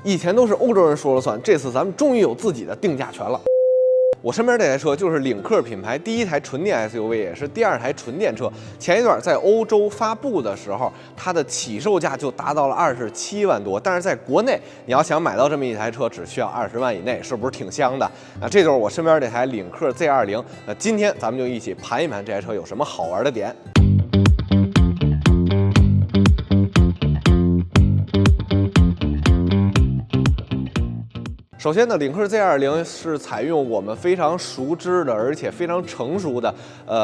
以前都是欧洲人说了算，这次咱们终于有自己的定价权了。我身边这台车就是领克品牌第一台纯电 SUV， 也是第二台纯电车。前一段在欧洲发布的时候，它的起售价就达到了27万多，但是在国内你要想买到这么一台车，只需要20万以内，是不是挺香的？这就是我身边这台领克 Z20。今天咱们就一起盘一盘这台车有什么好玩的点。首先呢，领克 Z20是采用我们非常熟知的，而且非常成熟的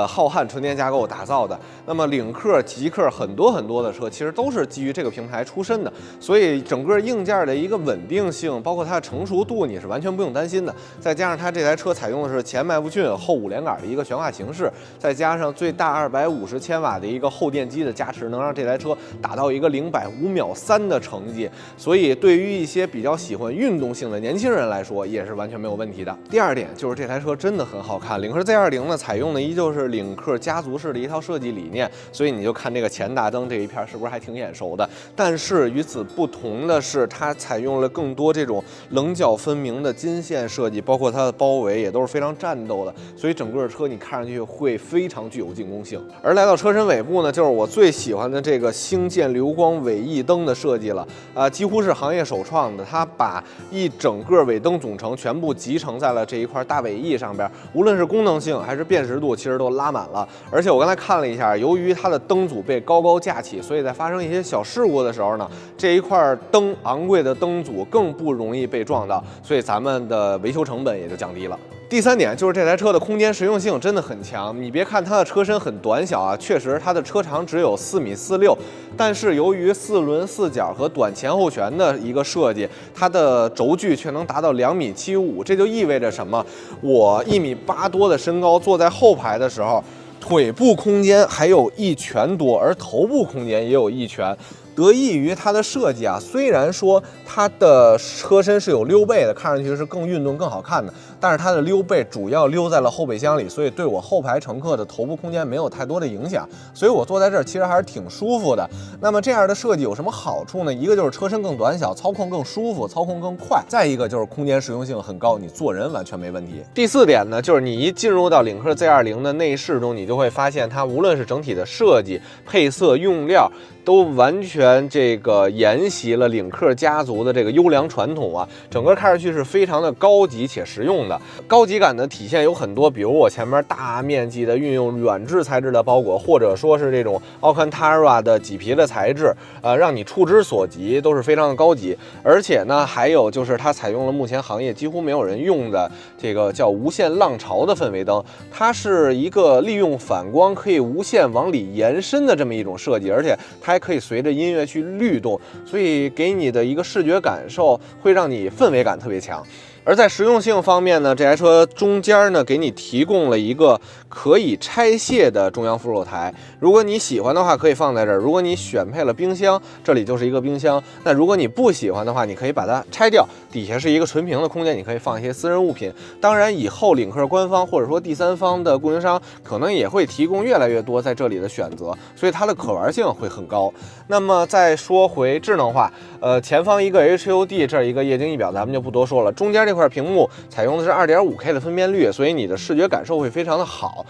浩瀚纯电架构打造的。那么领克、极氪很多的车其实都是基于这个平台出身的，所以整个硬件的一个稳定性，包括它的成熟度，你是完全不用担心的。再加上它这台车采用的是前麦弗逊后5连杆的一个悬挂形式，再加上最大250千瓦的一个后电机的加持，能让这台车达到一个0百5秒3的成绩。所以对于一些比较喜欢运动性的年轻人来说也是完全没有问题的。第二点就是这台车真的很好看，领克 Z20呢采用的依旧是领克家族式的一套设计理念，所以你就看这个前大灯这一片是不是还挺眼熟的？但是与此不同的是，它采用了更多这种棱角分明的金线设计，包括它的包围也都是非常战斗的，所以整个车你看上去会非常具有进攻性。而来到车身尾部呢，就是我最喜欢的这个星舰流光尾翼灯的设计了，几乎是行业首创的，它把一整个尾灯总成全部集成在了这一块大尾翼上边，无论是功能性还是辨识度，其实都拉满了。而且我刚才看了一下，由于它的灯组被高高架起，所以在发生一些小事故的时候呢，这一块昂贵的灯组更不容易被撞到，所以咱们的维修成本也就降低了。第三点就是这台车的空间实用性真的很强。你别看它的车身很短小啊，确实它的车长只有4.46米，但是由于4轮4角和短前后悬的一个设计，它的轴距却能达到2.75米。这就意味着什么？我1.8米多的身高，坐在后排的时候，腿部空间还有1拳多，而头部空间也有1拳。得益于它的设计啊，虽然说它的车身是有溜背的，看上去是更运动、更好看的，但是它的溜背主要溜在了后备箱里，所以对我后排乘客的头部空间没有太多的影响，所以我坐在这儿其实还是挺舒服的。那么这样的设计有什么好处呢？一个就是车身更短小，操控更舒服，操控更快；再一个就是空间实用性很高，你坐人完全没问题。第四点呢，就是你一进入到领克 Z20的内饰中，你就会发现它无论是整体的设计、配色、用料，都完全这个沿袭了领克家族的这个优良传统啊，整个看上去是非常的高级且实用的。高级感的体现有很多，比如我前面大面积的运用软质材质的包裹，或者说是这种 Alcantara 的麂皮的材质，让你触之所及都是非常的高级。而且呢，还有就是它采用了目前行业几乎没有人用的这个叫无限浪潮的氛围灯，它是一个利用反光可以无限往里延伸的这么一种设计，而且它还可以随着音乐去律动，所以给你的一个视觉感受会让你氛围感特别强。而在实用性方面呢，这台车中间呢给你提供了一个可以拆卸的中央副手台，如果你喜欢的话可以放在这儿。如果你选配了冰箱，这里就是一个冰箱。那如果你不喜欢的话，你可以把它拆掉，底下是一个纯平的空间，你可以放一些私人物品。当然，以后领克官方或者说第三方的供应商可能也会提供越来越多在这里的选择，所以它的可玩性会很高。那么再说回智能化，前方一个 HUD， 这一个液晶仪表咱们就不多说了，中间这块屏幕采用的是 2.5K 的分辨率，所以你的视觉感受会非常的好，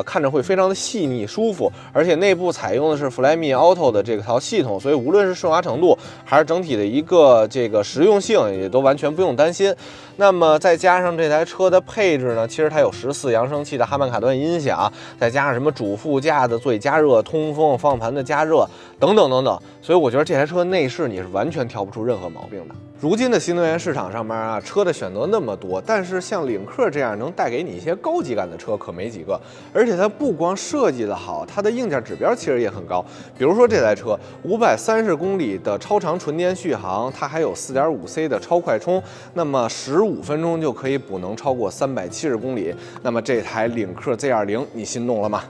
看着会非常的细腻舒服，而且内部采用的是 Flyme Auto 的这套系统，所以无论是顺滑程度还是整体的一个这个实用性，也都完全不用担心。那么再加上这台车的配置呢，其实它有14扬声器的哈曼卡顿音响，再加上什么主副驾的座椅加热、通风、方向盘的加热等等等等，所以我觉得这台车内饰你是完全挑不出任何毛病的。如今的新能源市场上面啊，车的选择那么多，但是像领克这样能带给你一些高级感的车可没几个。而且它不光设计的好，它的硬件指标其实也很高。比如说这台车530公里的超长纯电续航，它还有 4.5C 的超快充，那么15分钟就可以补能超过370公里。那么这台领克 Z20 你心动了吗？